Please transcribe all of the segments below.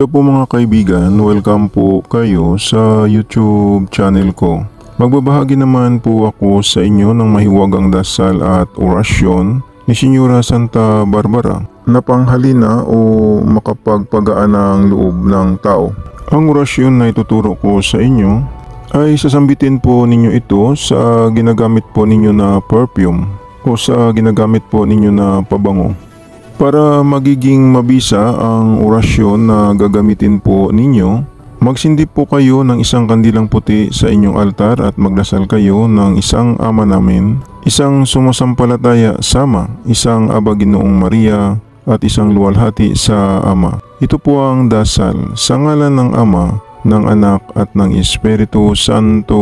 Hello po mga kaibigan, welcome po kayo sa YouTube channel ko. Magbabahagi naman po ako sa inyo ng mahiwagang dasal at orasyon ni Senyora Santa Barbara na panghalina o makapagpagaan ng loob ng tao. Ang orasyon na ituturo ko sa inyo ay sasambitin po ninyo ito sa ginagamit po ninyo na perfume o sa ginagamit po ninyo na pabango. Para magiging mabisa ang orasyon na gagamitin po ninyo, magsindi po kayo ng isang kandilang puti sa inyong altar at magdasal kayo ng isang Ama namin, isang sumasampalataya sama, isang Aba Ginoong Maria at isang luwalhati sa Ama. Ito po ang dasal sa ngalan ng Ama, ng Anak at ng Espiritu Santo.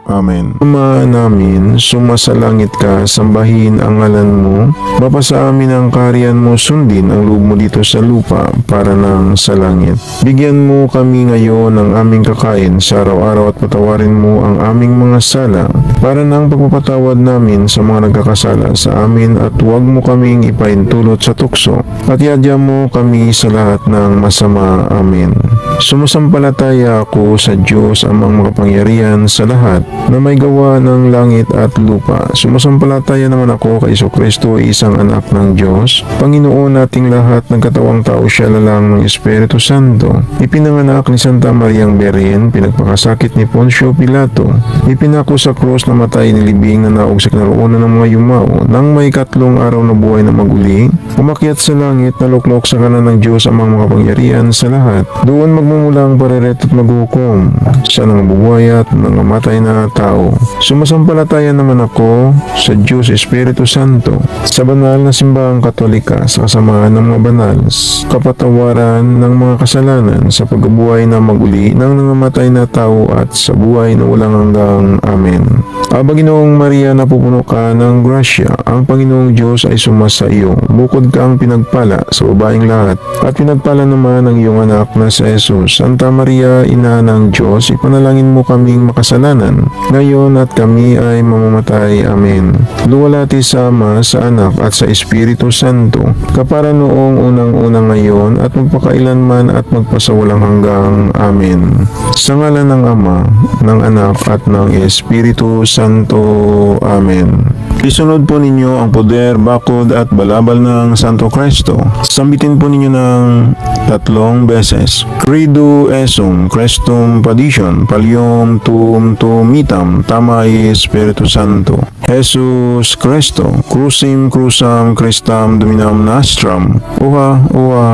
Amen. Ama namin, sumasalangit ka, sambahin ang ngalan mo, mapasa amin ang kaharian mo, sundin ang loob mo dito sa lupa para nang sa langit. Bigyan mo kami ngayon ng aming kakain sa araw-araw at patawarin mo ang aming mga sala para nang pagpapatawad namin sa mga nagkakasala sa amin at huwag mo kaming ipaintulot sa tukso at iadya mo kami sa lahat ng masama. Amen. Sumasampalataya ako sa Diyos amang makapangyarihan sa lahat na may gawa ng langit at lupa. Sumasampalataya naman ako kay Jesucristo, isang anak ng Diyos, Panginoon nating lahat, ng katawang tao siya lalang ng Espiritu Santo. Ipinanganak ni Santa Mariang Berhen, pinagpakasakit ni Poncio Pilato, ipinako sa krus, namatay, nilibing, nanaog sa kinaroonan ng mga yumao, nang may 3 araw na buhay na maguli, umakyat sa langit, naluklok sa kanan ng Diyos amang makapangyarihan sa lahat. Doon magmumula ang pareret at maghukom sa nangabubuhay at nangamatay na tao. Sumasampalataya naman ako sa Diyos Espiritu Santo, sa banal na simbahang Katolika, sa kasamaan ng mga banal, kapatawaran ng mga kasalanan, sa pagkabuhay na maguli ng nangamatay na tao at sa buhay na walang hanggang. Amen. Aba Ginoong Maria, napupuno ka ng grasya, ang Panginoong Diyos ay sumasa iyo. Bukod ka ang pinagpala sa babaeng lahat, at pinagpala naman ang iyong anak na si Jesus. Santa Maria, Ina ng Diyos, ipanalangin mo kaming makasalanan, ngayon at kami ay mamamatay. Amen. Luwalhati sa Ama, sa Anak at sa Espiritu Santo, kapara noong unang-unang ngayon at magpakailanman at magpasawalang hanggang. Amen. Sa ngalan ng Ama, ng Anak at ng Espiritu Santo. Amen. Isunod po ninyo ang poder, bakod at balabal ng Santo Cristo. Sambitin po ninyo ng 3 beses. Credo esum, Christum padicam, pallium tuum tumitam, tamai Spiritu Santo. Jesus Cristo, crucam Christam dominam nostrum, uha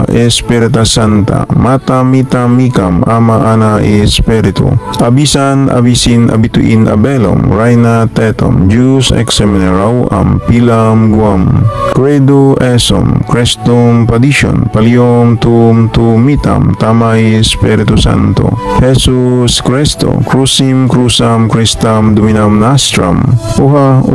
Espirita Santa, matam micam, ama ana Espiritu, abisan abisin abituin abelum, reina tetum, Deus ex seminarau am pilam guam. Credo esum, Christum padicam, pallium tuum tumitam, tamai Spiritu Santo. Jesus Cristo, crucam Christam dominam nostrum, uha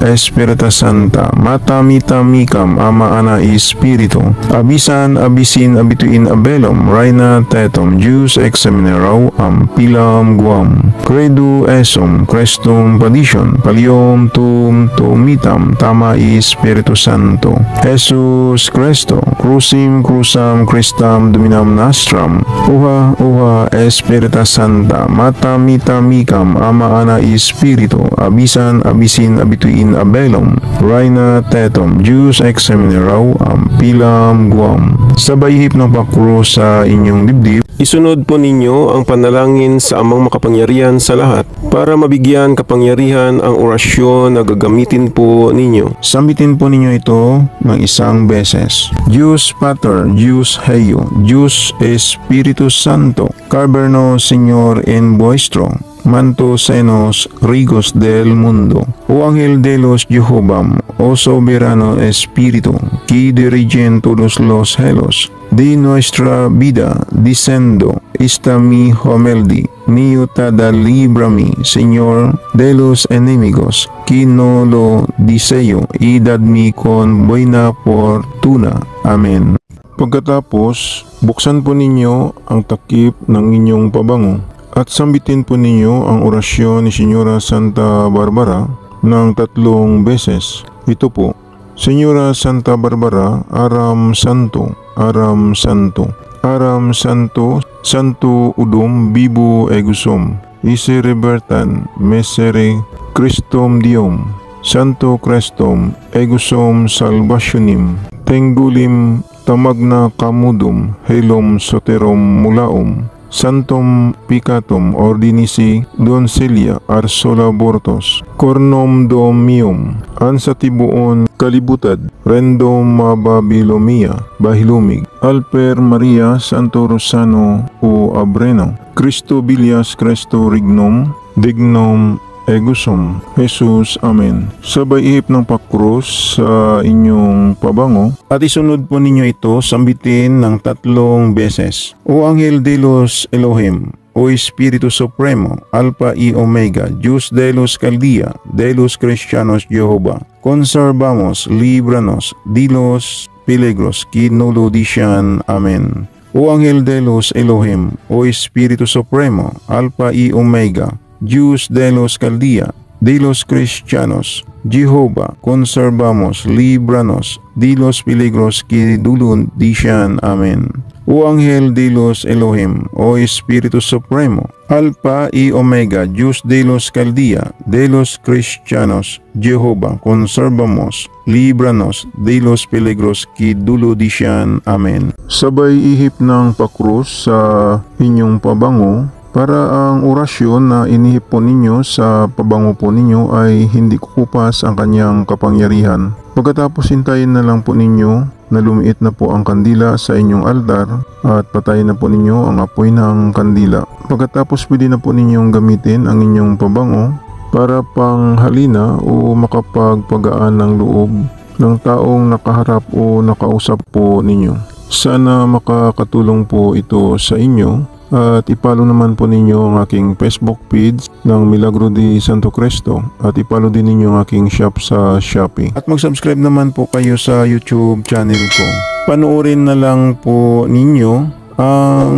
Espirita Santa, matam micam, ama ana Espiritu, abisan abisin abituin abelum, reina tetum, Deus ex seminarau am pilam guam. Credo esum, Christum padicam, pallium tuum tumitam, tamai Spiritu Santo. Jesus Cristo, crucam Christam dominam nostrum, uha Espirita Santa, matam micam, ama ana Espiritu, abisan abisin abituin abelum, reina tetum, Deus ex seminarau am pilam guam. Sabay hip ng pakro sa inyong dibdib, isunod po ninyo ang panalangin sa Amang makapangyarihan sa lahat para mabigyan kapangyarihan ang orasyon na gagamitin po ninyo. Sambitin po ninyo ito ng 1 beses. Deus Pater, Deus Heio, Deus Espiritu Santo, carberno Señor en vuestro manto senos rigos del mundo. O ángel de los Jehová, o soberano Espíritu, que dirigen todos los cielos de nuestra vida, diciendo, esta mi homeldi, niutada líbrame, Señor, de los enemigos, que no lo deseo, y dadme con buena fortuna. Amen. Pagkatapos, buksan po ninyo ang takip ng inyong pabango at sambitin po ninyo ang orasyon ni Senyora Santa Barbara ng 3 beses. Ito po, Senyora Santa Barbara, Aram Santo, Aram Santo. Aram Santo, Santo Udom Bibo Egusum, Ise Rebertan, Mesere Christum Diom, Santo Crestum, Egusum Salvationim, Tenggulim Tamagna Kamudum, Helum Soterum Mulaum, Santum Picatum Ordinisi Doncelia Arsola Bortos, Cornum Domium, Ansatibuon Kalibutad, Rendom Mababilomia, Bahilumig, Alper Maria Santo Rosano o Abreno, Cristo Bilias Cristo Regnum, Dignum Egusum, Jesus, Amen. Sabay ihip ng pakrus sa inyong pabango at isunod po ninyo ito sambitin ng 3 beses. O Anghel de los Elohim, O Espiritu Supremo, Alpha y Omega, Dios de los Caldea, de los Cristianos Jehová, conservamos, líbranos, de los peligros que no lo dicen. Amen. O Ángel de los Elohim, O Espíritu Supremo, Alpha y Omega, Dios de los Caldea, de los Cristianos, Jehová, conservamos, líbranos de los peligros que dulun dicen. Amen. O Ángel de los Elohim, O Espíritu Supremo, Alpha y Omega, Dios de los Caldea, de los Cristianos, Jehová, conservamos, líbranos de los peligros que dulo dicen. Amen. Sabay ihip ng pakrus sa inyong pabango para ang orasyon na inihip po ninyo sa pabango po ninyo ay hindi kukupas ang kanyang kapangyarihan. Pagkatapos hintayin na lang po ninyo na lumiit na po ang kandila sa inyong altar at patayin na po ninyo ang apoy ng kandila. Pagkatapos pwede na po ninyong gamitin ang inyong pabango para panghalina o makapagpagaan ng loob ng taong nakaharap o nakausap po ninyo. Sana makakatulong po ito sa inyo. At ipalo naman po ninyo ang aking Facebook page ng Milagro de Santo Cristo at ipalo din ninyo ang aking shop sa Shopee. At mag-subscribe naman po kayo sa YouTube channel ko. Panoorin na lang po ninyo ang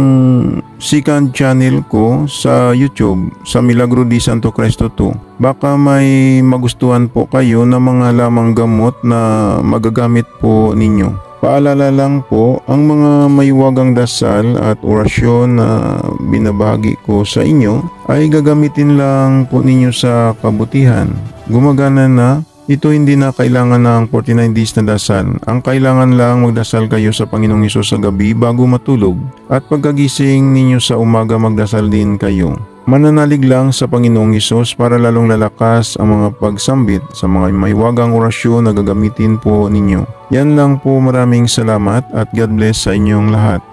second channel ko sa YouTube sa Milagro de Santo Cristo 2. Baka may magustuhan po kayo na mga lamang gamot na magagamit po ninyo. Paalala lang po, ang mga maywagang dasal at orasyon na binabahagi ko sa inyo ay gagamitin lang po ninyo sa kabutihan. Gumagana na, ito hindi na kailangan ng 49 days na dasal. Ang kailangan lang magdasal kayo sa Panginoong Hesus sa gabi bago matulog at pagkagising ninyo sa umaga magdasal din kayo. Mananalig lang sa Panginoong Hesus para lalong lalakas ang mga pagsambit sa mga mahiwagang orasyon na gagamitin po ninyo. Yan lang po, maraming salamat at God bless sa inyong lahat.